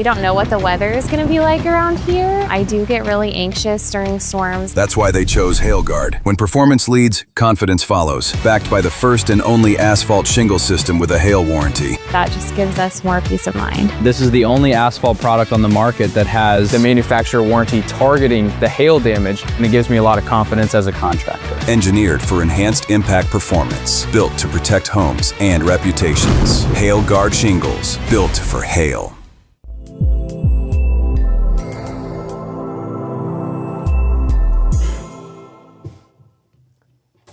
don't know what the weather is going to be like around here. I do get really anxious during storms. That's why they chose HailGuard. When performance leads, confidence follows. Backed by the first and only asphalt shingle system with a hail warranty. That just gives us more peace of mind. This is the only asphalt product on the market that has the manufacturer warranty targeting the hail damage, and it gives me a lot of confidence as a contractor. Engineered for enhanced impact performance. Built to protect homes and reputations. HailGuard shingles. Built for hail.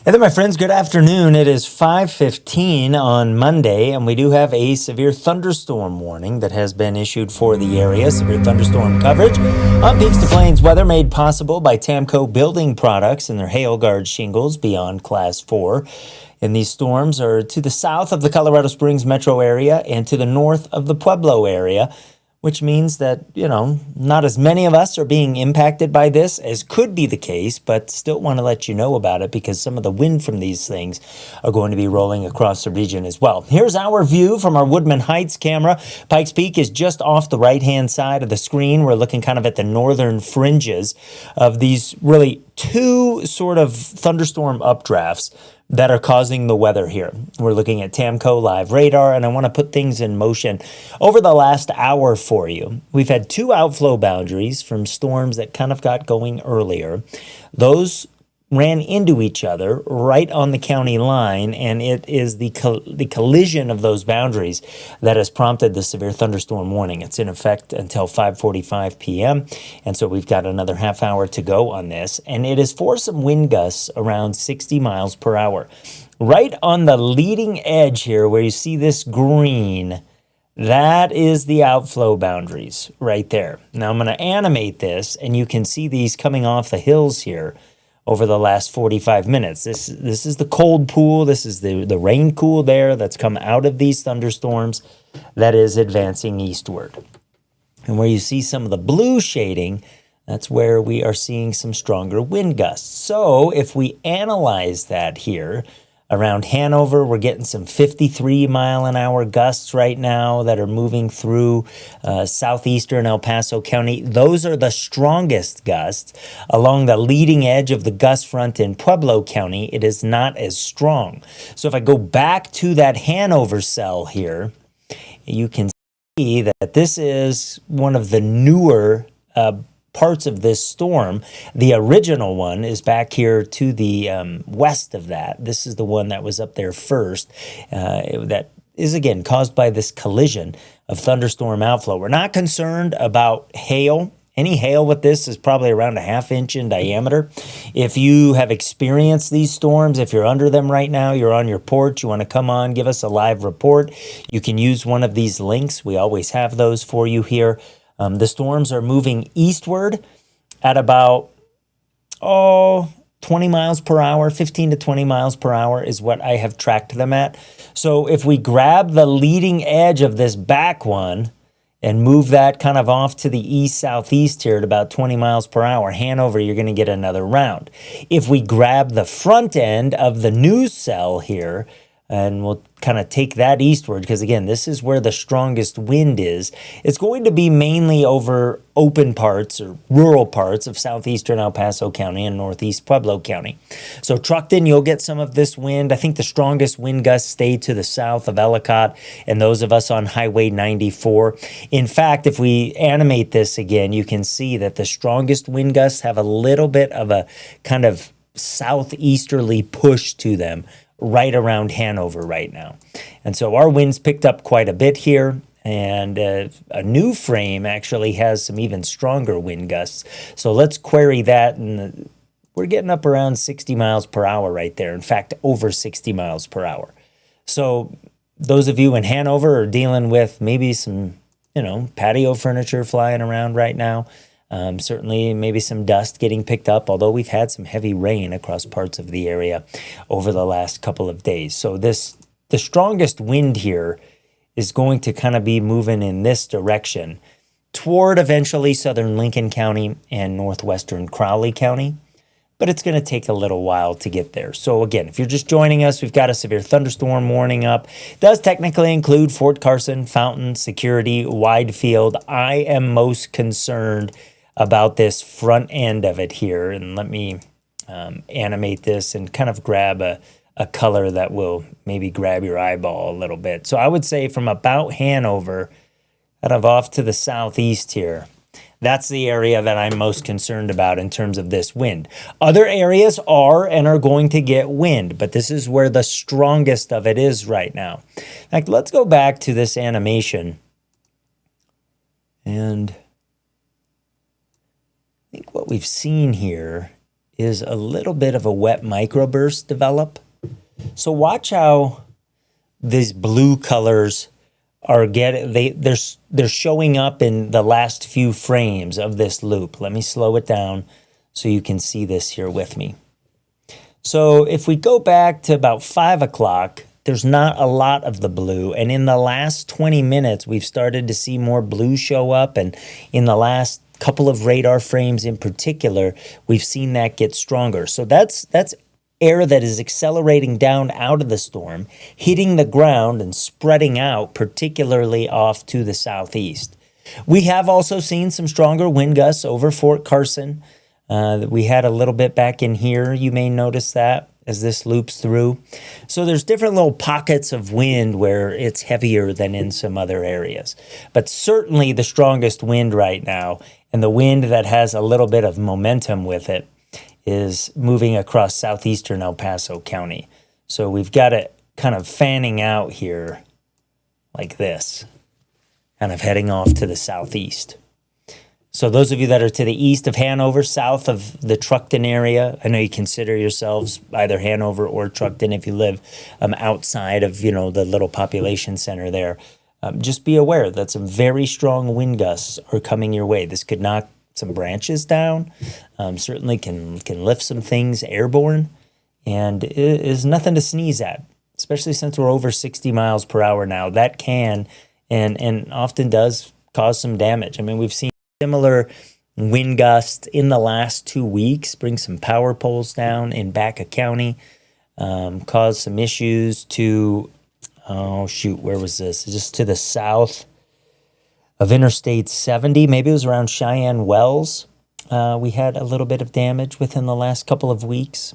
Hey there, my friends. Good afternoon. It is 5:15 on Monday, and we do have a severe thunderstorm warning that has been issued for the area. Severe thunderstorm coverage on Peaks to Plains weather made possible by Tamco Building Products and their HailGuard shingles beyond Class 4. And these storms are to the south of the Colorado Springs metro area and to the north of the Pueblo area, which means that, not as many of us are being impacted by this as could be the case, but still want to let you know about it because some of the wind from these things are going to be rolling across the region as well. Here's our view from our Woodman Heights camera. Pikes Peak is just off the right-hand side of the screen. We're looking kind of at the northern fringes of these really two sort of thunderstorm updrafts that are causing the weather here. We're looking at Tamco live radar, and I want to put things in motion over the last hour for you. We've had two outflow boundaries from storms that kind of got going earlier. Those ran into each other right on the county line, and it is the collision of those boundaries that has prompted the severe thunderstorm warning. It's in effect until 5:45 p.m., and so we've got another half hour to go on this, and it is for some wind gusts around 60 miles per hour. Right on the leading edge here where you see this green, that is the outflow boundaries right there. Now I'm going to animate this, and you can see these coming off the hills here over the last 45 minutes. This is the cold pool. This is the rain cool there that's come out of these thunderstorms that is advancing eastward. And where you see some of the blue shading, that's where we are seeing some stronger wind gusts. So if we analyze that here, around Hanover, we're getting some 53-mile-an-hour gusts right now that are moving through southeastern El Paso County. Those are the strongest gusts. Along the leading edge of the gust front in Pueblo County, it is not as strong. So if I go back to that Hanover cell here, you can see that this is one of the newer parts of this storm. The original one is back here to the west of that. This is the one that was up there first. That is, again, caused by this collision of thunderstorm outflow. We're not concerned about hail. Any hail with this is probably around a ½ inch in diameter. If you have experienced these storms, if you're under them right now, you're on your porch, you want to come on, give us a live report, you can use one of these links. We always have those for you here. The storms are moving eastward at about, 20 miles per hour, 15 to 20 miles per hour is what I have tracked them at. So if we grab the leading edge of this back one and move that kind of off to the east-southeast here at about 20 miles per hour, Hanover, you're going to get another round. If we grab the front end of the new cell here, and we'll kind of take that eastward because, again, this is where the strongest wind is. It's going to be mainly over open parts or rural parts of southeastern El Paso County and northeast Pueblo County. So Truckton, you'll get some of this wind. I think the strongest wind gusts stay to the south of Ellicott and those of us on Highway 94. In fact, if we animate this again, you can see that the strongest wind gusts have a little bit of a kind of southeasterly push to them right around Hanover right now. And so our winds picked up quite a bit here, and a new frame actually has some even stronger wind gusts. So let's query that, and we're getting up around 60 miles per hour right there. In fact, over 60 miles per hour. So those of you in Hanover are dealing with maybe some, patio furniture flying around right now. Certainly maybe some dust getting picked up, although we've had some heavy rain across parts of the area over the last couple of days. So the strongest wind here is going to kind of be moving in this direction toward eventually southern Lincoln County and northwestern Crowley County. but it's going to take a little while to get there. So again, if you're just joining us, we've got a severe thunderstorm warning up. It does technically include Fort Carson, Fountain, Security, Wide Field. I am most concerned about this front end of it here, and let me animate this and kind of grab a color that will maybe grab your eyeball a little bit. So I would say from about Hanover, kind of off to the southeast here, that's the area that I'm most concerned about in terms of this wind. Other areas are and are going to get wind, but this is where the strongest of it is right now. In fact, let's go back to this animation. And I think what we've seen here is a little bit of a wet microburst develop. So watch how these blue colors are they're showing up in the last few frames of this loop. Let me slow it down so you can see this here with me. So if we go back to about 5 o'clock, there's not a lot of the blue. And in the last 20 minutes, we've started to see more blue show up. And in the last couple of radar frames in particular, we've seen that get stronger. So that's air that is accelerating down out of the storm, hitting the ground and spreading out, particularly off to the southeast. We have also seen some stronger wind gusts over Fort Carson. We had a little bit back in here. You may notice that as this loops through. So there's different little pockets of wind where it's heavier than in some other areas. But certainly the strongest wind right now, and the wind that has a little bit of momentum with it, is moving across southeastern El Paso County. So we've got it kind of fanning out here like this, kind of heading off to the southeast. So those of you that are to the east of Hanover, south of the Truckton area, I know you consider yourselves either Hanover or Truckton if you live outside of, the little population center there. Just be aware that some very strong wind gusts are coming your way. This could knock some branches down, certainly can lift some things airborne, and it is nothing to sneeze at, especially since we're over 60 miles per hour now. That can and often does cause some damage. I mean, we've seen similar wind gusts in the last 2 weeks, bring some power poles down in Baca County, cause some issues to, where was this? Just to the south of Interstate 70, maybe it was around Cheyenne Wells. We had a little bit of damage within the last couple of weeks.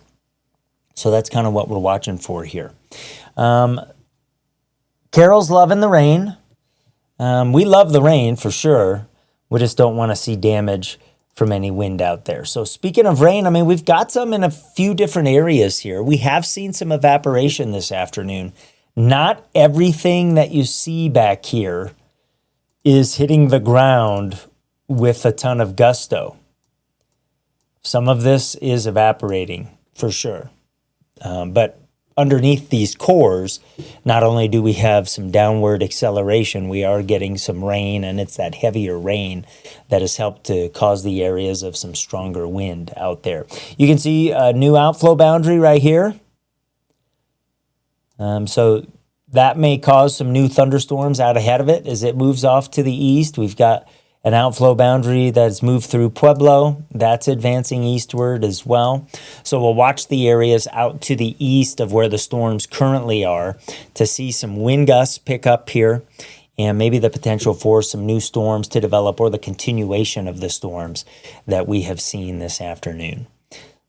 So that's kind of what we're watching for here. Carol's loving the rain. We love the rain for sure. We just don't want to see damage from any wind out there. So speaking of rain, I mean, we've got some in a few different areas here. We have seen some evaporation this afternoon. Not everything that you see back here is hitting the ground with a ton of gusto. Some of this is evaporating for sure. But underneath these cores, not only do we have some downward acceleration, we are getting some rain, and it's that heavier rain that has helped to cause the areas of some stronger wind out there. You can see a new outflow boundary right here. So that may cause some new thunderstorms out ahead of it as it moves off to the east. We've got an outflow boundary that's moved through Pueblo. That's advancing eastward as well. So we'll watch the areas out to the east of where the storms currently are to see some wind gusts pick up here and maybe the potential for some new storms to develop or the continuation of the storms that we have seen this afternoon.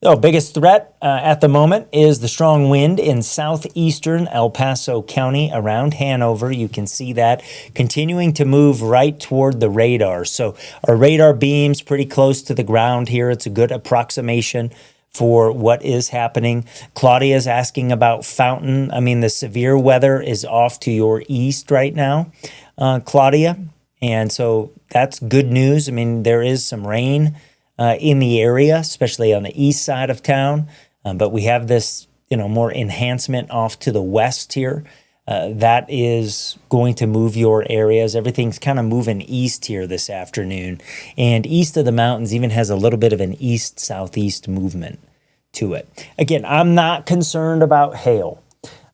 The biggest threat at the moment is the strong wind in southeastern El Paso County around Hanover. You can see that continuing to move right toward the radar. So our radar beam's pretty close to the ground here. It's a good approximation for what is happening. Claudia is asking about Fountain. I mean, the severe weather is off to your east right now, Claudia. And so that's good news. I mean, there is some rain in the area, especially on the east side of town. But we have this, more enhancement off to the west here. That is going to move your areas. Everything's kind of moving east here this afternoon. And east of the mountains even has a little bit of an east-southeast movement to it. Again, I'm not concerned about hail.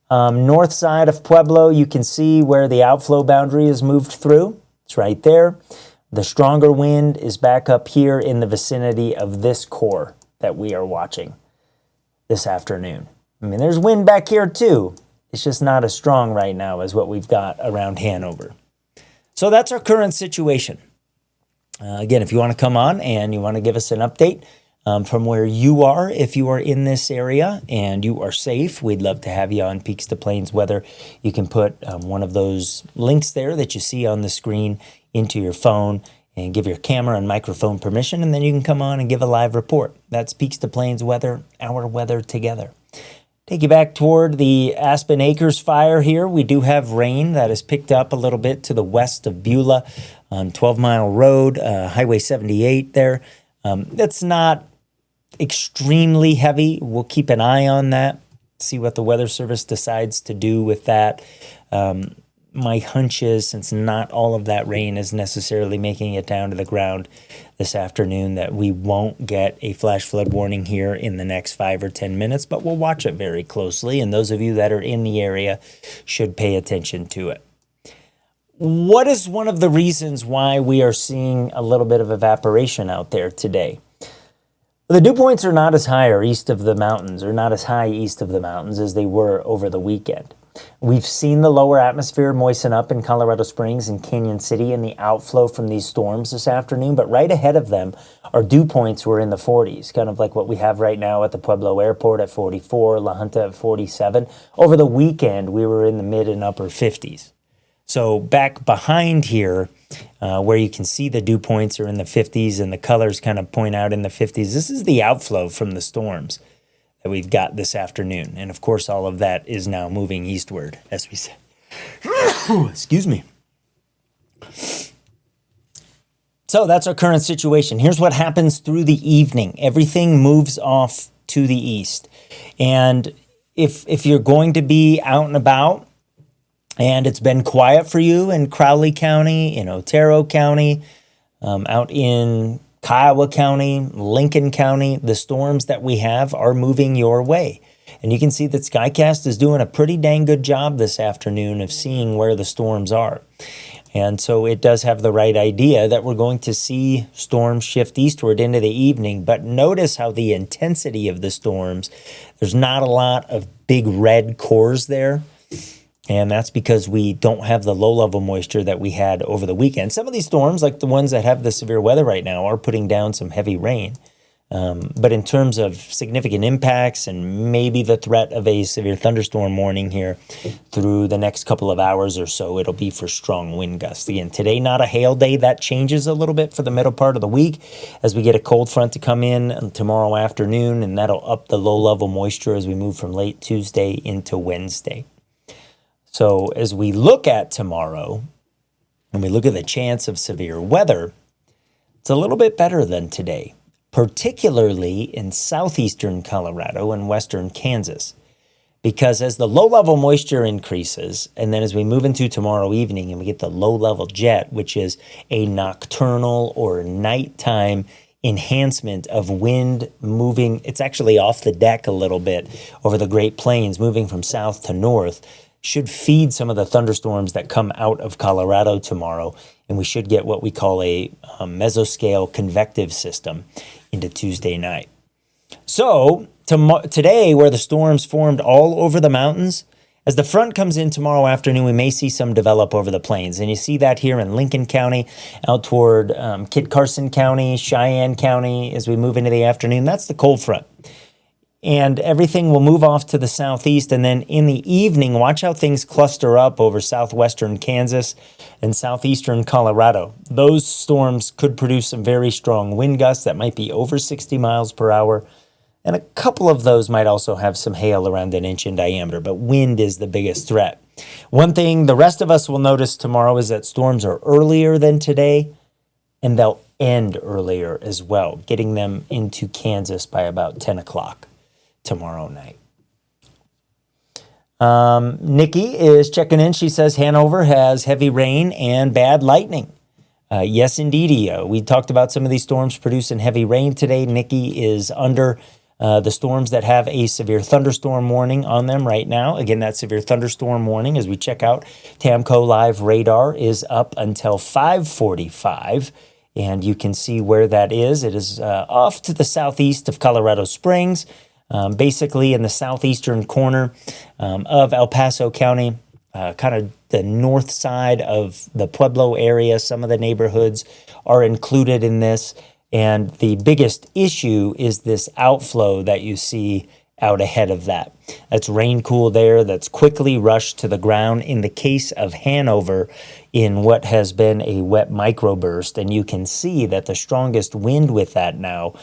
North side of Pueblo, you can see where the outflow boundary is moved through. It's right there. The stronger wind is back up here in the vicinity of this core that we are watching. this afternoon. I mean, there's wind back here too. It's just not as strong right now as what we've got around Hanover. So that's our current situation. Again, if you want to come on and you want to give us an update from where you are, if you are in this area and you are safe, we'd love to have you on Peaks to Plains Weather. You can put one of those links there that you see on the screen into your phone and give your camera and microphone permission, and then you can come on and give a live report. That's Peaks to Plains Weather, our weather together. Take you back toward the Aspen Acres fire here. We do have rain that has picked up a little bit to the west of Beulah on 12 Mile Road, Highway 78 there. That's not extremely heavy. We'll keep an eye on that, see what the Weather Service decides to do with that. My hunch is, since not all of that rain is necessarily making it down to the ground this afternoon, that we won't get a flash flood warning here in the next 5 or 10 minutes, but we'll watch it very closely, and those of you that are in the area should pay attention to it. What is one of the reasons why we are seeing a little bit of evaporation out there today? The dew points are not as high east of the mountains, or not as high east of the mountains as they were over the weekend. We've seen the lower atmosphere moisten up in Colorado Springs and Canyon City and the outflow from these storms this afternoon, but right ahead of them, our dew points were in the 40s, kind of like what we have right now at the Pueblo Airport at 44, La Junta at 47. Over the weekend, we were in the mid and upper 50s. So back behind here, where you can see the dew points are in the 50s and the colors kind of point out in the 50s, this is the outflow from the storms that we've got this afternoon. And of course, all of that is now moving eastward, as we said. Excuse me. So that's our current situation. Here's what happens through the evening. Everything moves off to the east. And if you're going to be out and about, and it's been quiet for you in Crowley County, in Otero County, out in Kiowa County, Lincoln County, the storms that we have are moving your way. And you can see that SkyCast is doing a pretty dang good job this afternoon of seeing where the storms are. And so it does have the right idea that we're going to see storms shift eastward into the evening. But notice how the intensity of the storms, there's not a lot of big red cores there. And that's because we don't have the low-level moisture that we had over the weekend. Some of these storms, like the ones that have the severe weather right now, are putting down some heavy rain. But in terms of significant impacts and maybe the threat of a severe thunderstorm warning here through the next couple of hours or so, it'll be for strong wind gusts. Again, today not a hail day. That changes a little bit for the middle part of the week as we get a cold front to come in tomorrow afternoon, and that'll up the low-level moisture as we move from late Tuesday into Wednesday. So as we look at tomorrow, and we look at the chance of severe weather, it's a little bit better than today, particularly in southeastern Colorado and western Kansas. Because as the low-level moisture increases, and then as we move into tomorrow evening and we get the low-level jet, which is a nocturnal or nighttime enhancement of wind moving, it's actually off the deck a little bit over the Great Plains, moving from south to north, should feed some of the thunderstorms that come out of Colorado tomorrow, and we should get what we call a mesoscale convective system into Tuesday night. So today, where the storms formed all over the mountains, as the front comes in tomorrow afternoon, we may see some develop over the plains. And you see that here in Lincoln County, out toward Kit Carson County, Cheyenne County, as we move into the afternoon. That's the cold front. And everything will move off to the southeast. And then in the evening, watch how things cluster up over southwestern Kansas and southeastern Colorado. Those storms could produce some very strong wind gusts that might be over 60 miles per hour. And a couple of those might also have some hail around an inch in diameter. But wind is the biggest threat. One thing the rest of us will notice tomorrow is that storms are earlier than today, and they'll end earlier as well, getting them into Kansas by about 10 o'clock. Tomorrow night. Nikki is checking in. She says Hanover has heavy rain and bad lightning. Yes, indeed. We talked about some of these storms producing heavy rain today. Nikki is under the storms that have a severe thunderstorm warning on them right now. Again, that severe thunderstorm warning, as we check out TAMCO Live radar, is up until 5:45. And you can see where that is. It is off to the southeast of Colorado Springs. basically in the southeastern corner of El Paso County, kind of the north side of the Pueblo area. Some of the neighborhoods are included in this. And the biggest issue is this outflow that you see out ahead of that. That's rain cool there that's quickly rushed to the ground in the case of Hanover in what has been a wet microburst. And you can see that the strongest wind with that now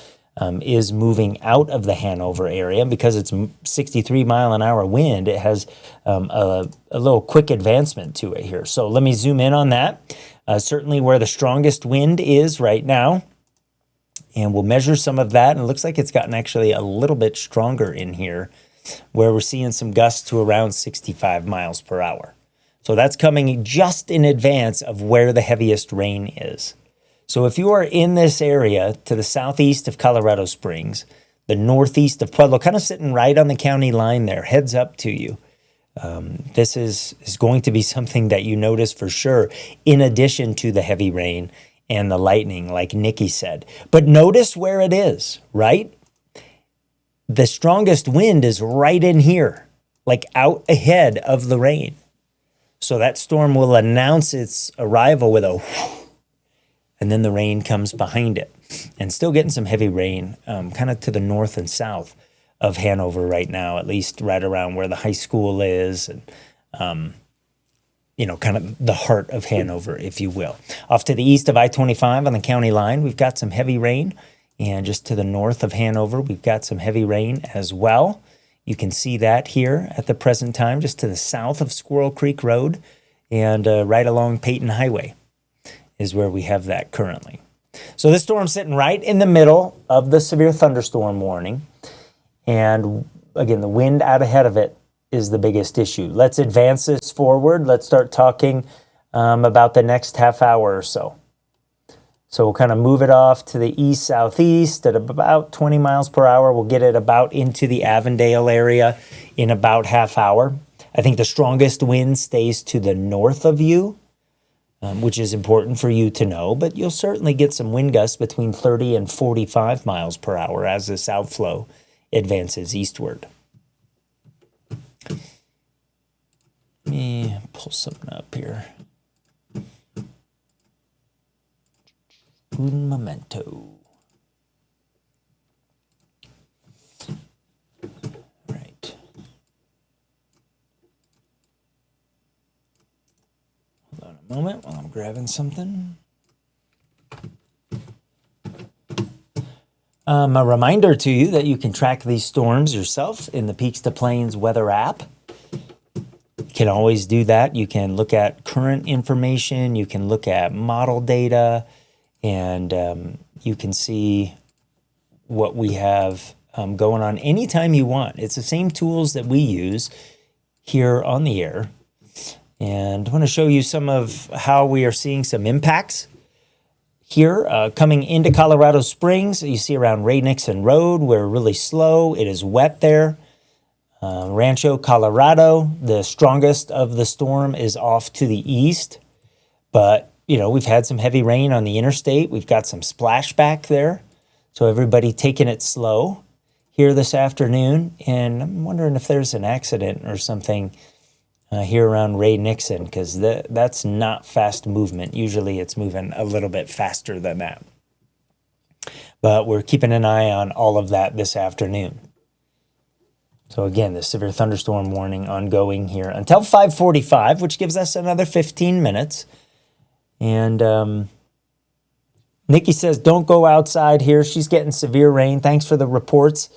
is moving out of the Hanover area. Because it's 63-mile-an-hour wind, it has a little quick advancement to it here. So let me zoom in on that. Certainly where the strongest wind is right now. And we'll measure some of that. And it looks like it's gotten actually a little bit stronger in here, where we're seeing some gusts to around 65 miles per hour. So that's coming just in advance of where the heaviest rain is. So if you are in this area to the southeast of Colorado Springs, the northeast of Pueblo, kind of sitting right on the county line there, heads up to you. This is going to be something that you notice for sure, in addition to the heavy rain and the lightning, like Nikki said. But notice where it is, right? The strongest wind is right in here, like out ahead of the rain. So that storm will announce its arrival with a whoosh, and then the rain comes behind it. And still getting some heavy rain kind of to the north and south of Hanover right now, at least right around where the high school is, and kind of the heart of Hanover, if you will. Off to the east of I-25 on the county line, we've got some heavy rain. And just to the north of Hanover, we've got some heavy rain as well. You can see that here at the present time, just to the south of Squirrel Creek Road and right along Peyton Highway is where we have that currently. So this storm's sitting right in the middle of the severe thunderstorm warning. And again, the wind out ahead of it is the biggest issue. Let's advance this forward. Let's start talking about the next half hour or so. So we'll kind of move it off to the east-southeast at about 20 miles per hour. We'll get it about into the Avondale area in about half hour. I think the strongest wind stays to the north of you, which is important for you to know, but you'll certainly get some wind gusts between 30 and 45 miles per hour as this outflow advances eastward. Let me pull something up here. Un momento. Right. Hold on a moment while I'm grabbing something. A reminder to you that you can track these storms yourself in the Peaks to Plains weather app. You can always do that. You can look at current information. You can look at model data. And you can see what we have going on anytime you want. It's the same tools that we use here on the air. And I want to show you some of how we are seeing some impacts here coming into Colorado Springs. You see around Ray Nixon Road, we're really slow. It is wet there. Rancho, Colorado, the strongest of the storm is off to the east. But we've had some heavy rain on the interstate. We've got some splashback there. So everybody taking it slow here this afternoon. And I'm wondering if there's an accident or something here around Ray Nixon, because that's not fast movement. Usually it's moving a little bit faster than that. But we're keeping an eye on all of that this afternoon. So again, the severe thunderstorm warning ongoing here until 5:45, which gives us another 15 minutes. And Nikki says, don't go outside here. She's getting severe rain. Thanks for the reports,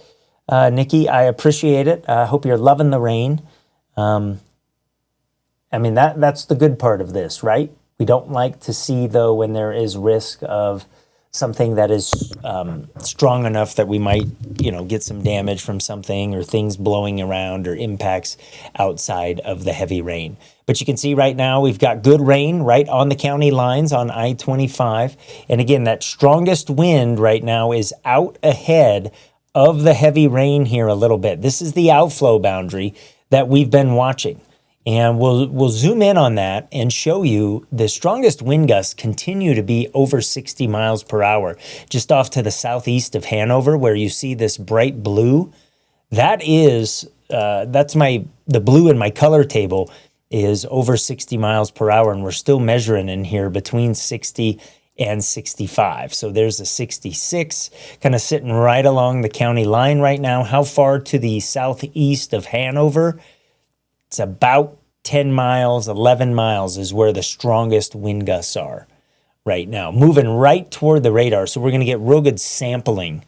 Nikki. I appreciate it. I hope you're loving the rain. That's the good part of this, right? We don't like to see, though, when there is risk of something that is strong enough that we might, get some damage from something, or things blowing around, or impacts outside of the heavy rain. But you can see right now we've got good rain right on the county lines on I-25. And again, that strongest wind right now is out ahead of the heavy rain here a little bit. This is the outflow boundary that we've been watching. And we'll zoom in on that and show you the strongest wind gusts continue to be over 60 miles per hour, just off to the southeast of Hanover, where you see this bright blue. That is, that's the blue in my color table is over 60 miles per hour, and we're still measuring in here between 60 and 65. So there's a 66 kind of sitting right along the county line right now. How far to the southeast of Hanover? It's about 10 miles, 11 miles is where the strongest wind gusts are right now, moving right toward the radar. So we're going to get real good sampling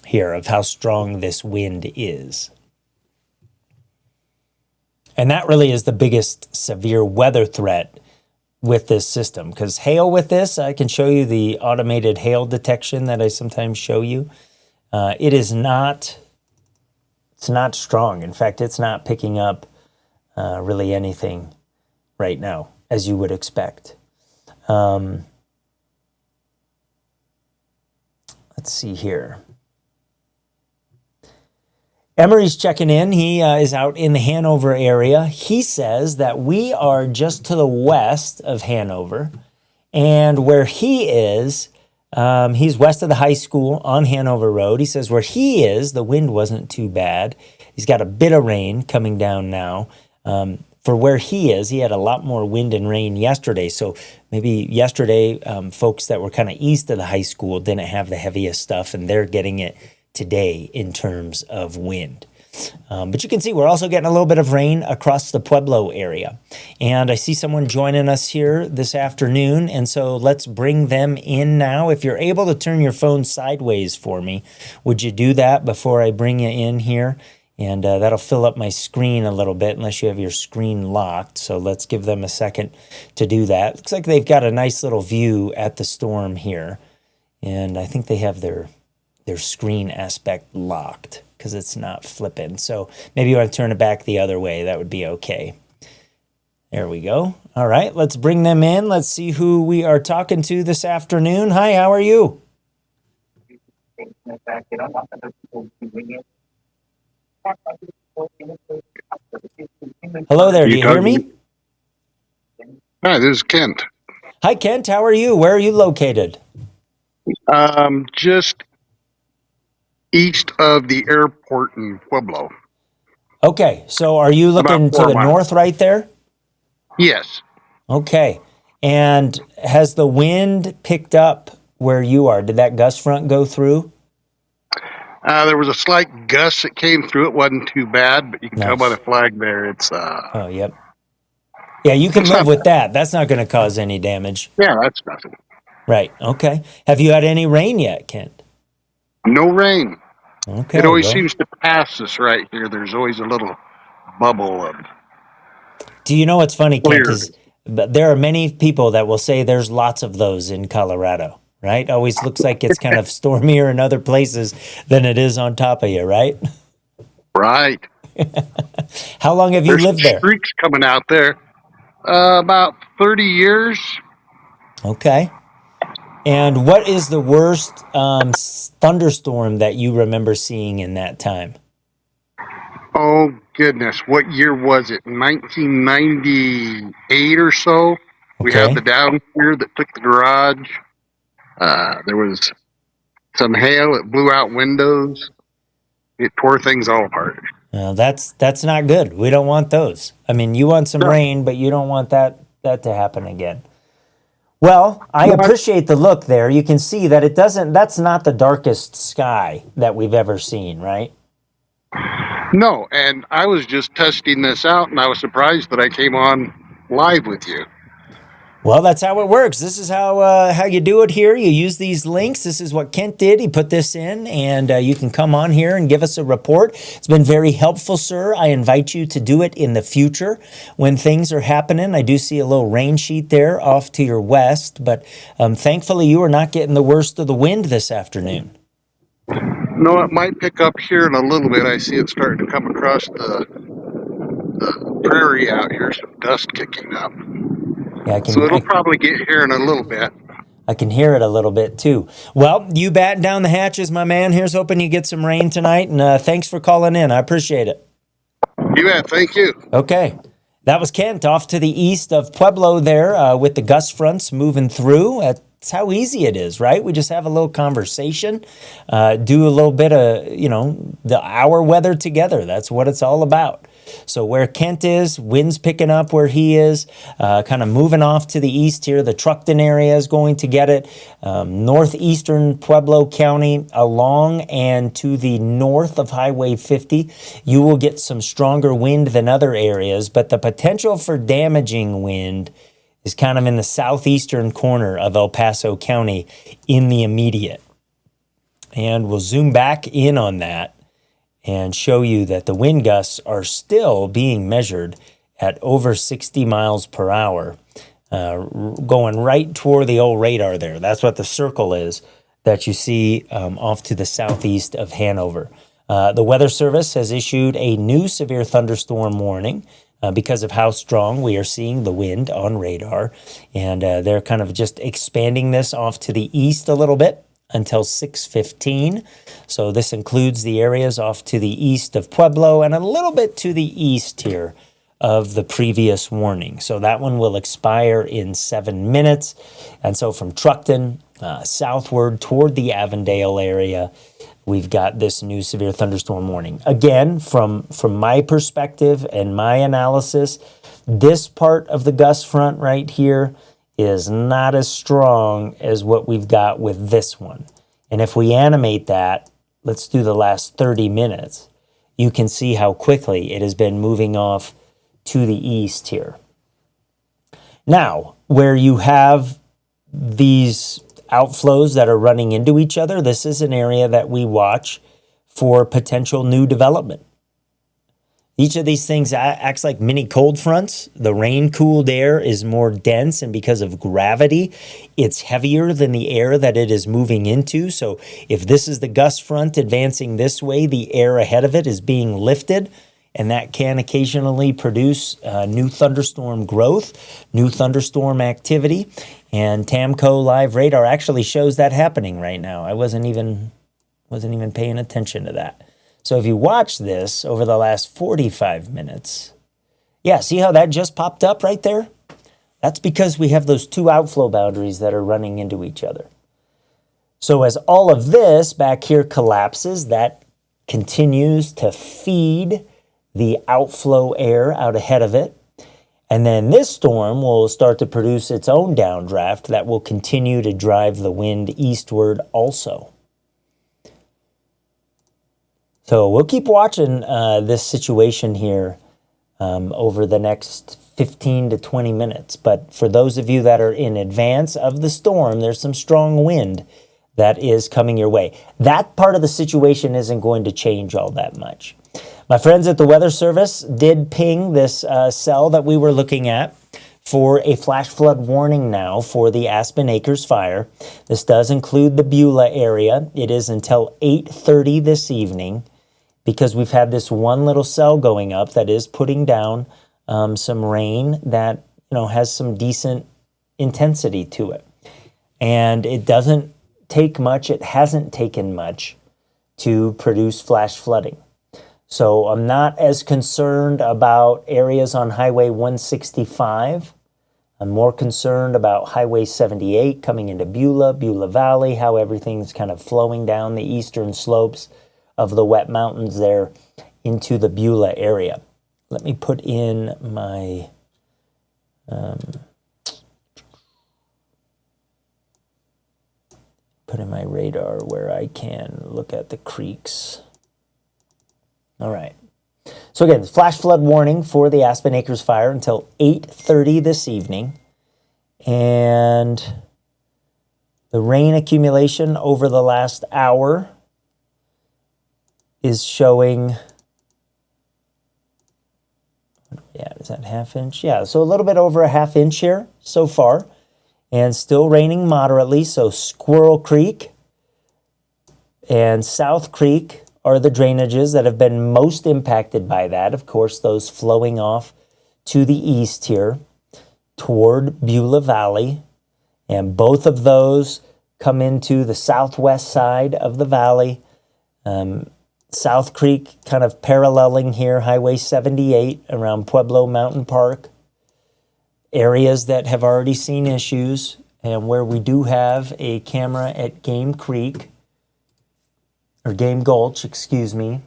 here of how strong this wind is. And that really is the biggest severe weather threat with this system, because hail with this, I can show you the automated hail detection that I sometimes show you. It's not strong. In fact, it's not picking up really anything right now, as you would expect. Let's see here. Emery's checking in. He is out in the Hanover area. He says that we are just to the west of Hanover, and where he is, he's west of the high school on Hanover Road. He says where he is, the wind wasn't too bad. He's got a bit of rain coming down now. For where he is, he had a lot more wind and rain yesterday. So maybe yesterday, folks that were kind of east of the high school didn't have the heaviest stuff, and they're getting it today in terms of wind. But you can see we're also getting a little bit of rain across the Pueblo area. And I see someone joining us here this afternoon, and so let's bring them in now. If you're able to turn your phone sideways for me, would you do that before I bring you in here? And that'll fill up my screen a little bit unless you have your screen locked. So let's give them a second to do that. Looks like they've got a nice little view at the storm here. And I think they have their screen aspect locked because it's not flipping. So maybe you want to turn it back the other way. That would be okay. There we go. All right, let's bring them in. Let's see who we are talking to this afternoon. Hi, how are you? Hello there. Do you hear me? Hi, this is Kent. Hi, Kent. How are you? Where are you located? Just east of the airport in Pueblo. Okay, so are you looking to the north right there? Yes. Okay, and has the wind picked up where you are? Did that gust front go through? There was a slight gust that came through. It wasn't too bad, but you can tell by the flag there. It's oh, yep. Yeah, you can live with that. That's not going to cause any damage. Yeah, that's nothing. Right. Okay. Have you had any rain yet, Kent? No rain. Okay. It always seems to pass us right here. There's always a little bubble of. Do you know what's funny, Kent? Is there are many people that will say there's lots of those in Colorado, right? Always looks like it's kind of stormier in other places than it is on top of you, right? Right. How long have you lived there? Streaks coming out there. About 30 years. Okay. And what is the worst thunderstorm that you remember seeing in that time? Oh, goodness. What year was it? 1998 or so. We had the down here that took the garage. There was some hail. It blew out windows. It tore things all apart. Well, that's not good. We don't want those. I mean, you want some rain, but you don't want that to happen again. Well, I appreciate the look there. You can see that that's not the darkest sky that we've ever seen, right? No, and I was just testing this out, and I was surprised that I came on live with you. Well, that's how it works. This is how you do it here. You use these links. This is what Kent did. He put this in, and you can come on here and give us a report. It's been very helpful, sir. I invite you to do it in the future when things are happening. I do see a little rain sheet there off to your west, but thankfully you are not getting the worst of the wind this afternoon. No, it might pick up here in a little bit. I see it starting to come across the prairie out here, some dust kicking up. Yeah, so it'll probably get here in a little bit. I can hear it a little bit too. Well, you batten down the hatches, my man. Here's hoping you get some rain tonight, and thanks for calling in. I appreciate it. You bet. Thank you. Okay. That was Kent off to the east of Pueblo there with the gust fronts moving through at It's how easy it is, right? We just have a little conversation, do a little bit of, our weather together. That's what it's all about. So where Kent is, wind's picking up where he is, kind of moving off to the east here. The Truckton area is going to get it. Northeastern Pueblo County along and to the north of Highway 50, you will get some stronger wind than other areas, but the potential for damaging wind is kind of in the southeastern corner of El Paso County in the immediate. And we'll zoom back in on that and show you that the wind gusts are still being measured at over 60 miles per hour, going right toward the old radar there. That's what the circle is that you see off to the southeast of Hanover. The Weather Service has issued a new severe thunderstorm warning because of how strong we are seeing the wind on radar. And they're kind of just expanding this off to the east a little bit until 6:15. So this includes the areas off to the east of Pueblo and a little bit to the east here of the previous warning. So that one will expire in 7 minutes. And so from Truckton southward toward the Avondale area, we've got this new severe thunderstorm warning. Again, from my perspective and my analysis, this part of the gust front right here is not as strong as what we've got with this one. And if we animate that, let's do the last 30 minutes, you can see how quickly it has been moving off to the east here. Now, where you have these outflows that are running into each other, this is an area that we watch for potential new development. Each of these things acts like mini cold fronts. The rain-cooled air is more dense, and because of gravity, it's heavier than the air that it is moving into. So if this is the gust front advancing this way, the air ahead of it is being lifted, and that can occasionally produce new thunderstorm growth, new thunderstorm activity. And TAMCO Live Radar actually shows that happening right now. I wasn't even paying attention to that. So if you watch this over the last 45 minutes, yeah, see how that just popped up right there? That's because we have those two outflow boundaries that are running into each other. So as all of this back here collapses, that continues to feed the outflow air out ahead of it. And then this storm will start to produce its own downdraft that will continue to drive the wind eastward also. So we'll keep watching this situation here over the next 15 to 20 minutes. But for those of you that are in advance of the storm, there's some strong wind that is coming your way. That part of the situation isn't going to change all that much. My friends at the Weather Service did ping this cell that we were looking at for a flash flood warning now for the Aspen Acres fire. This does include the Beulah area. It is until 8:30 this evening, because we've had this one little cell going up that is putting down some rain that has some decent intensity to it. And it doesn't take much, it hasn't taken much to produce flash flooding. So I'm not as concerned about areas on Highway 165. I'm more concerned about Highway 78 coming into Beulah Valley, how everything's kind of flowing down the eastern slopes of the wet mountains there into the Beulah area. Let me put in my radar where I can look at the creeks. All right. So again, flash flood warning for the Aspen Acres fire until 8:30 this evening. And the rain accumulation over the last hour is showing, is that half inch? Yeah, so a little bit over a half inch here so far, and still raining moderately. So Squirrel Creek and South Creek are the drainages that have been most impacted by that. Of course, those flowing off to the east here toward Beulah Valley, and both of those come into the southwest side of the valley. South Creek kind of paralleling here, Highway 78 around Pueblo Mountain Park. Areas that have already seen issues and where we do have a camera at Game Creek, or Game Gulch, excuse me.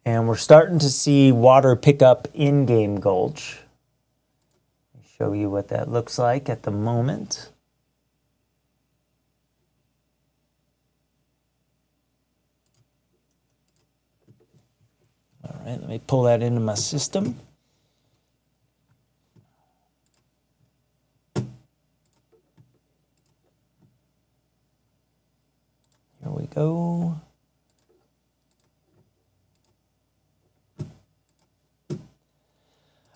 And we're starting to see water pick up in Game Gulch. I'll show you what that looks like at the moment. All right, let me pull that into my system. Here we go.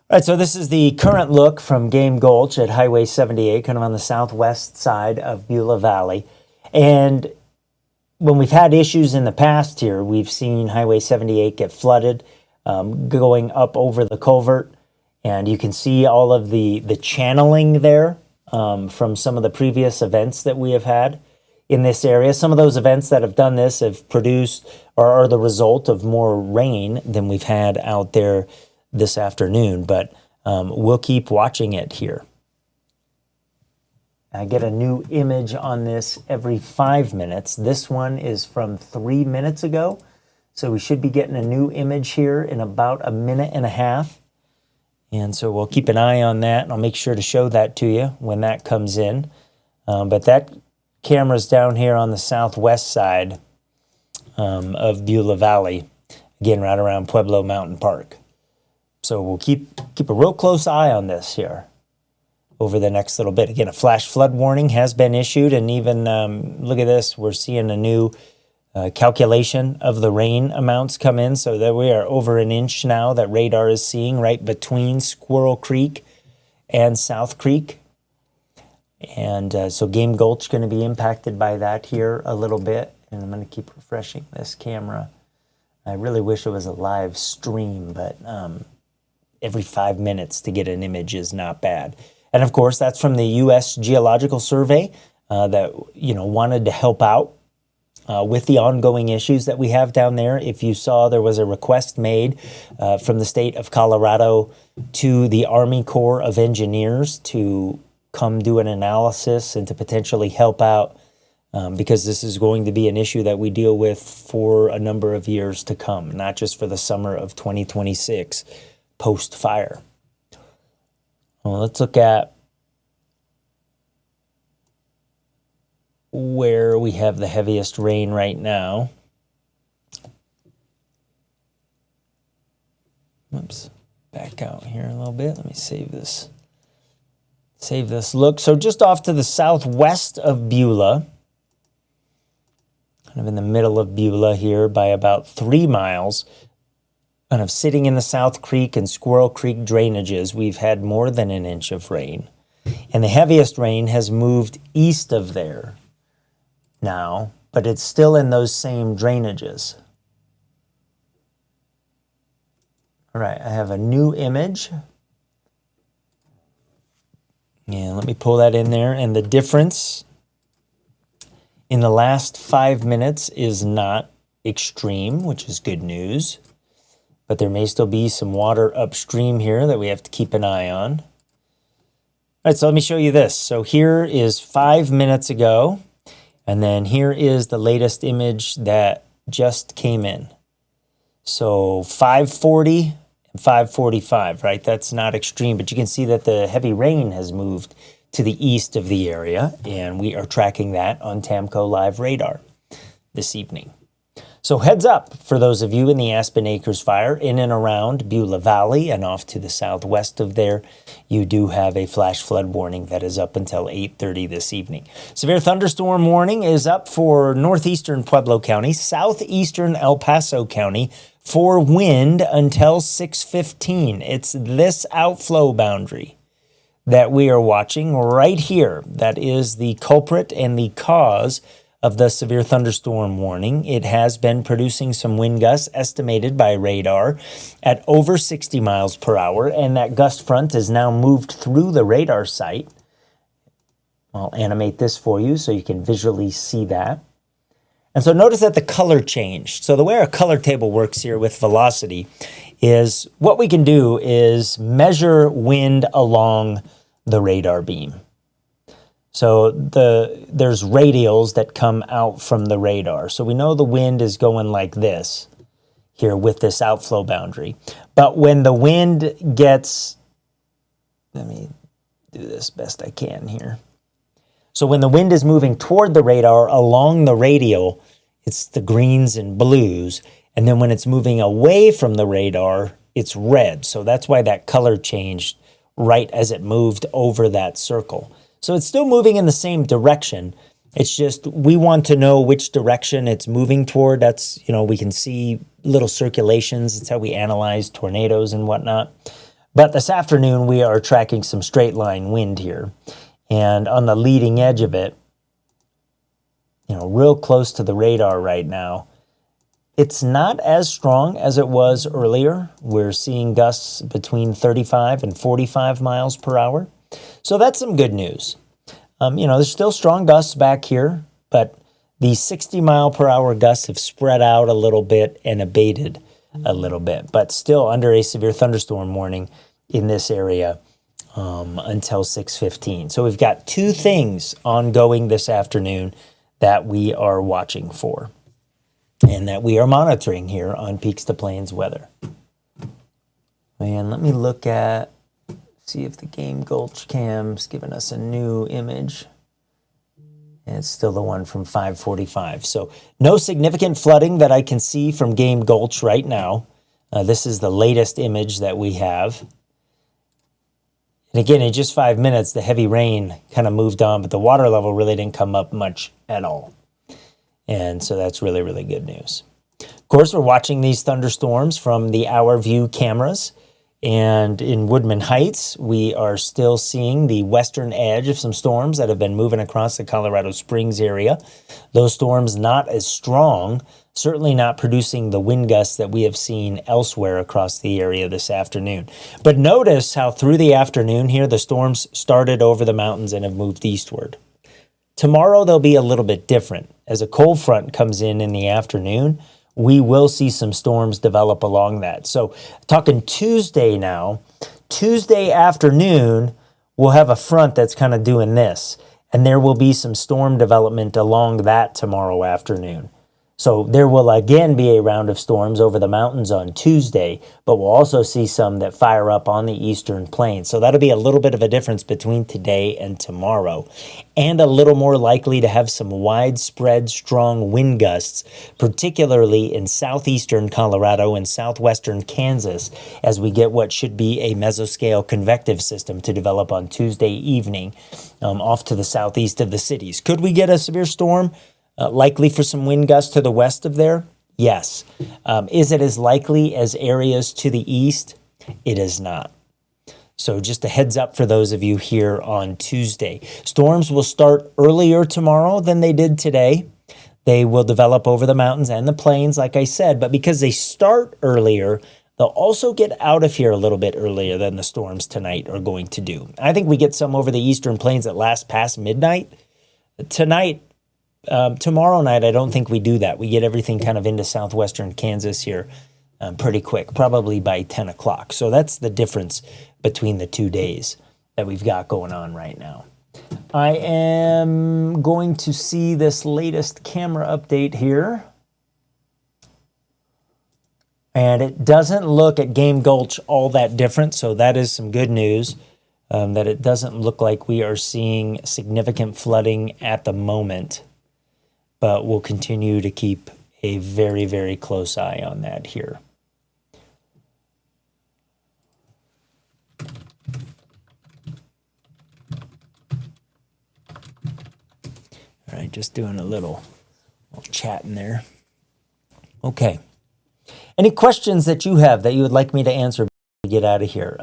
All right, so this is the current look from Game Gulch at Highway 78, kind of on the southwest side of Beulah Valley. And when we've had issues in the past here, we've seen Highway 78 get flooded, going up over the culvert. And you can see all of the channeling there from some of the previous events that we have had in this area. Some of those events that have done this have produced or are the result of more rain than we've had out there this afternoon, but we'll keep watching it here. I get a new image on this every 5 minutes. This one is from 3 minutes ago, so we should be getting a new image here in about a minute and a half. And so we'll keep an eye on that, and I'll make sure to show that to you when that comes in. But that camera's down here on the southwest side of Beulah Valley, again, right around Pueblo Mountain Park. So we'll keep a real close eye on this here over the next little bit. Again, a flash flood warning has been issued, and even, look at this, we're seeing a new calculation of the rain amounts come in, so that we are over an inch now that radar is seeing right between Squirrel Creek and South Creek. And so Game Gulch going to be impacted by that here a little bit, and I'm going to keep refreshing this camera. I really wish it was a live stream, but every 5 minutes to get an image is not bad. And of course, that's from the U.S. Geological Survey that wanted to help out with the ongoing issues that we have down there. If you saw, there was a request made from the state of Colorado to the Army Corps of Engineers to come do an analysis and to potentially help out because this is going to be an issue that we deal with for a number of years to come, not just for the summer of 2026 post-fire. Well, let's look at where we have the heaviest rain right now. Oops, back out here a little bit. Let me save this. Save this look. So just off to the southwest of Beulah, kind of in the middle of Beulah here by about 3 miles, kind of sitting in the South Creek and Squirrel Creek drainages, we've had more than an inch of rain. And the heaviest rain has moved east of there now, but it's still in those same drainages. All right, I have a new image. And let me pull that in there. And the difference in the last 5 minutes is not extreme, which is good news. But there may still be some water upstream here that we have to keep an eye on. All right, so let me show you this. So here is 5 minutes ago, and then here is the latest image that just came in. So 5:40 and 5:45, right? That's not extreme, but you can see that the heavy rain has moved to the east of the area, and we are tracking that on TAMCO Live Radar this evening. So heads up for those of you in the Aspen Acres fire in and around Beulah Valley and off to the southwest of there. You do have a flash flood warning that is up until 8:30 this evening. Severe thunderstorm warning is up for northeastern Pueblo County, southeastern El Paso County for wind until 6:15. It's this outflow boundary that we are watching right here that is the culprit and the cause of the severe thunderstorm warning. It has been producing some wind gusts estimated by radar at over 60 miles per hour, and that gust front has now moved through the radar site. I'll animate this for you so you can visually see that. And so notice that the color changed. So the way our color table works here with velocity is what we can do is measure wind along the radar beam. So there's radials that come out from the radar. So we know the wind is going like this here with this outflow boundary. But when the wind gets, let me do this best I can here. So when the wind is moving toward the radar along the radial, it's the greens and blues. And then when it's moving away from the radar, it's red. So that's why that color changed right as it moved over that circle. So it's still moving in the same direction. It's just we want to know which direction it's moving toward. That's, we can see little circulations. It's how we analyze tornadoes and whatnot. But this afternoon, we are tracking some straight line wind here. And on the leading edge of it, real close to the radar right now, it's not as strong as it was earlier. We're seeing gusts between 35 and 45 miles per hour. So that's some good news. There's still strong gusts back here, but the 60 mile per hour gusts have spread out a little bit and abated a little bit, but still under a severe thunderstorm warning in this area until 6:15. So we've got two things ongoing this afternoon that we are watching for and that we are monitoring here on Peaks to Plains weather. And let me look at, see if the Game Gulch cam's giving us a new image. And it's still the one from 5:45. So no significant flooding that I can see from Game Gulch right now. This is the latest image that we have. And again, in just 5 minutes, the heavy rain kind of moved on, but the water level really didn't come up much at all. And so that's really, really good news. Of course, we're watching these thunderstorms from the Hour View cameras. And in Woodman Heights, we are still seeing the western edge of some storms that have been moving across the Colorado Springs area. Those storms not as strong, certainly not producing the wind gusts that we have seen elsewhere across the area this afternoon. But notice how through the afternoon here, the storms started over the mountains and have moved eastward. Tomorrow, they'll be a little bit different. As a cold front comes in the afternoon, we will see some storms develop along that. So talking Tuesday now, Tuesday afternoon, we'll have a front that's kind of doing this. And there will be some storm development along that tomorrow afternoon. So there will again be a round of storms over the mountains on Tuesday, but we'll also see some that fire up on the eastern plains. So that'll be a little bit of a difference between today and tomorrow, and a little more likely to have some widespread strong wind gusts, particularly in southeastern Colorado and southwestern Kansas, as we get what should be a mesoscale convective system to develop on Tuesday evening off to the southeast of the cities. Could we get a severe storm? Likely for some wind gusts to the west of there? Yes. Is it as likely as areas to the east? It is not. So just a heads up for those of you here on Tuesday. Storms will start earlier tomorrow than they did today. They will develop over the mountains and the plains, like I said, but because they start earlier, they'll also get out of here a little bit earlier than the storms tonight are going to do. I think we get some over the eastern plains that last past midnight. Tomorrow night, I don't think we do that. We get everything kind of into southwestern Kansas here pretty quick, probably by 10 o'clock. So that's the difference between the 2 days that we've got going on right now. I am going to see this latest camera update here. And it doesn't look at Game Gulch all that different, so that is some good news, that it doesn't look like we are seeing significant flooding at the moment. But we'll continue to keep a very, very close eye on that here. All right, just doing a little chat in there. Okay. Any questions that you have that you would like me to answer before we get out of here?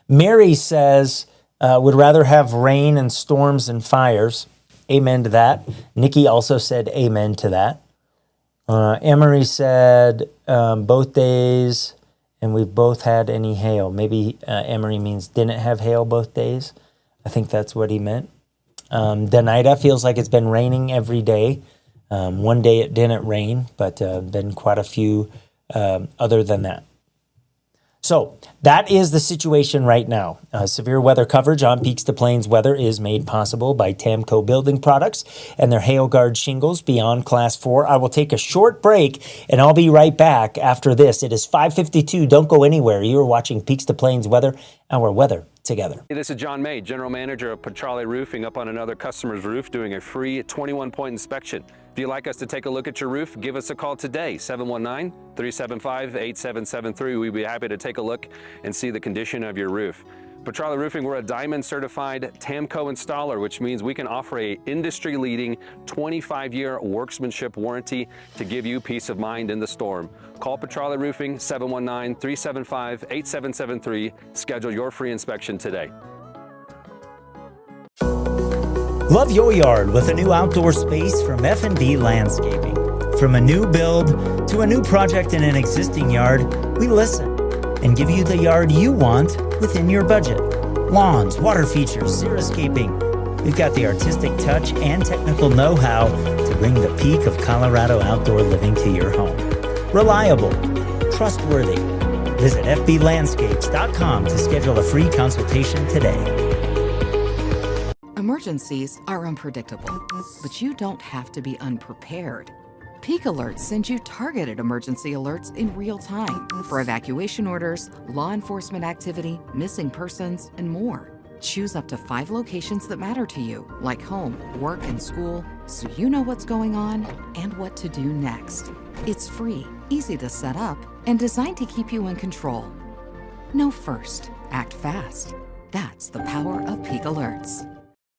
Mary says, would rather have rain and storms and fires. Amen to that. Nikki also said amen to that. Emery said both days, and we've both had any hail. Maybe Emery means didn't have hail both days. I think that's what he meant. Danita feels like it's been raining every day. One day it didn't rain, but been quite a few other than that. So that is the situation right now. Severe weather coverage on Peaks to Plains Weather is made possible by Tamco Building Products and their Hail Guard shingles beyond Class 4. I will take a short break, and I'll be right back after this. It is 5:52. Don't go anywhere. You are watching Peaks to Plains Weather, our weather together. Hey, this is John May, General Manager of Petrale Roofing, up on another customer's roof doing a free 21-point inspection. If you'd like us to take a look at your roof, give us a call today, 719-375-8773. We'd be happy to take a look and see the condition of your roof. Petrale Roofing, we're a Diamond certified Tamco installer, which means we can offer a industry-leading 25-year workmanship warranty to give you peace of mind in the storm. Call Petrale Roofing, 719-375-8773. Schedule your free inspection today. Love your yard with a new outdoor space from F&B Landscaping. From a new build to a new project in an existing yard, we listen and give you the yard you want within your budget. Lawns, water features, xeriscaping. We've got the artistic touch and technical know-how to bring the peak of Colorado outdoor living to your home. Reliable, trustworthy. Visit fblandscapes.com to schedule a free consultation today. Emergencies are unpredictable, but you don't have to be unprepared. Peak Alerts sends you targeted emergency alerts in real time for evacuation orders, law enforcement activity, missing persons, and more. Choose up to 5 locations that matter to you, like home, work, and school, so you know what's going on and what to do next. It's free, easy to set up, and designed to keep you in control. Know first, act fast. That's the power of Peak Alerts.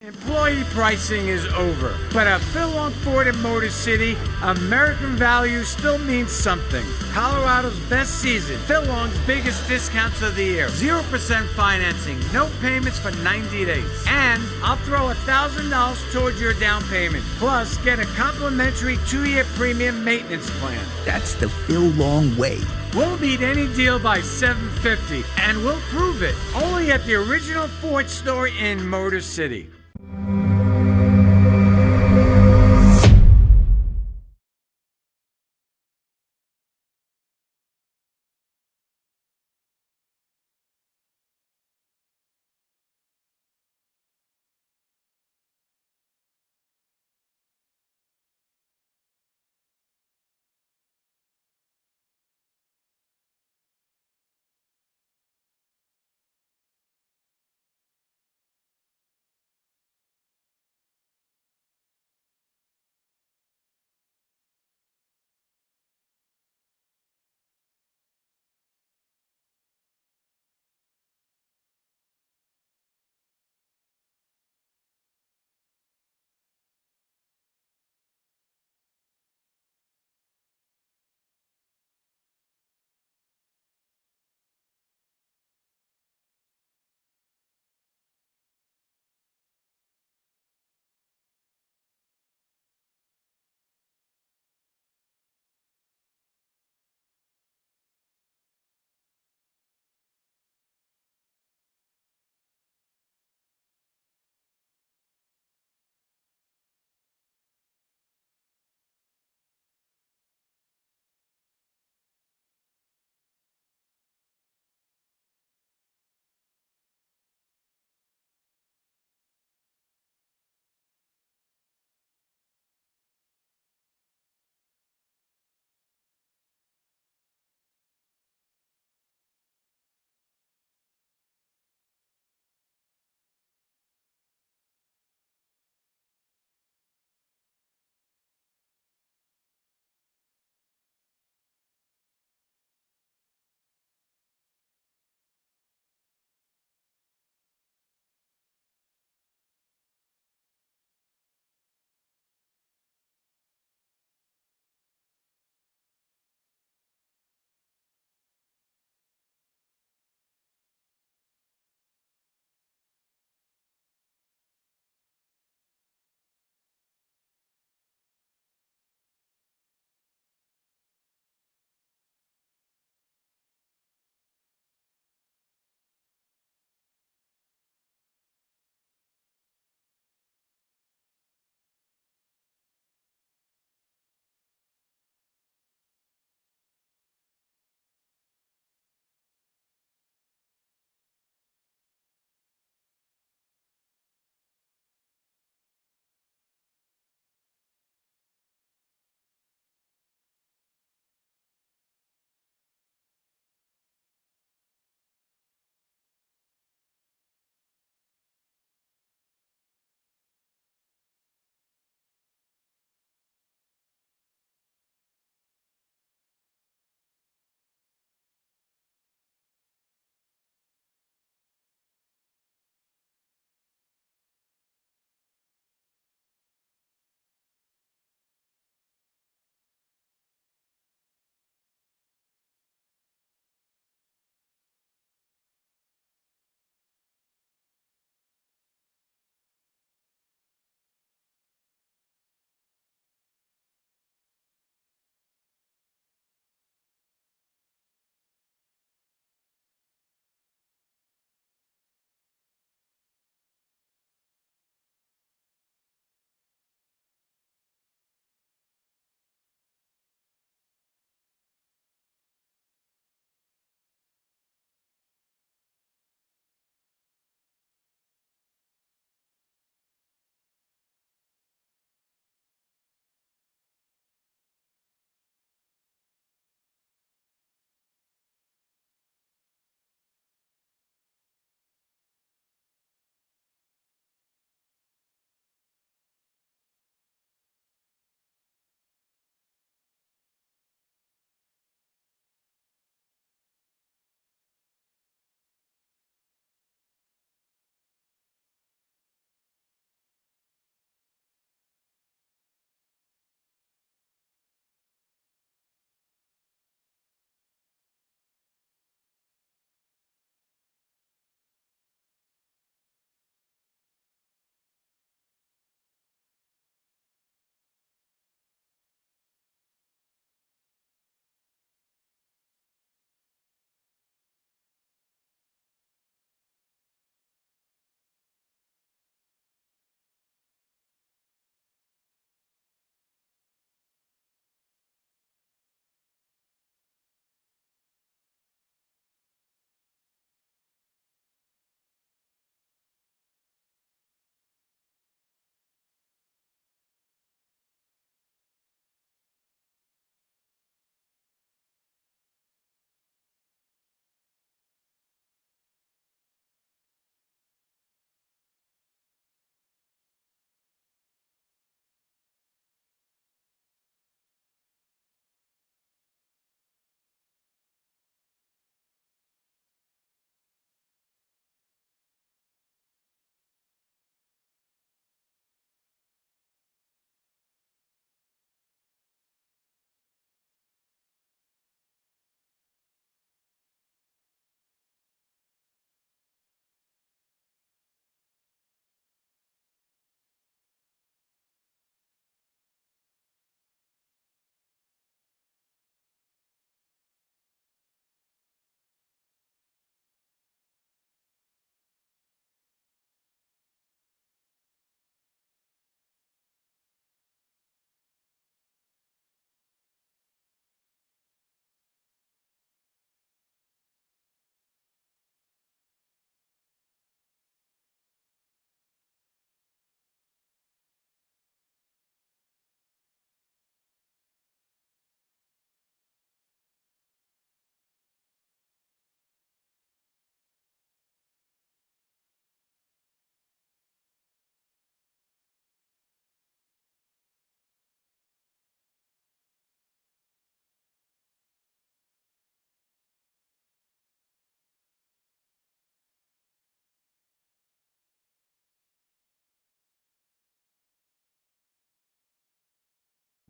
Employee pricing is over, but at Phil Long Ford in Motor City, American value still means something. Colorado's best season, Phil Long's biggest discounts of the year, 0% financing, no payments for 90 days. And I'll throw $1,000 towards your down payment. Plus, get a complimentary 2-year premium maintenance plan. That's the Phil Long way. We'll beat any deal by $750, and we'll prove it only at the original Ford store in Motor City.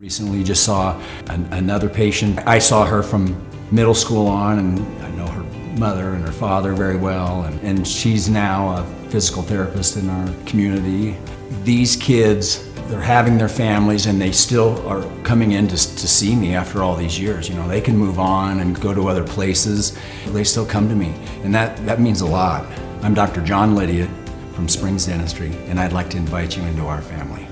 Recently just saw another patient. I saw her from middle school on, and I know her mother and her father very well, and she's now a physical therapist in our community. These kids, they're having their families and they still are coming in to see me after all these years. You know, they can move on and go to other places. They still come to me, and that means a lot. I'm Dr. John Lydia from Springs Dentistry, and I'd like to invite you into our family.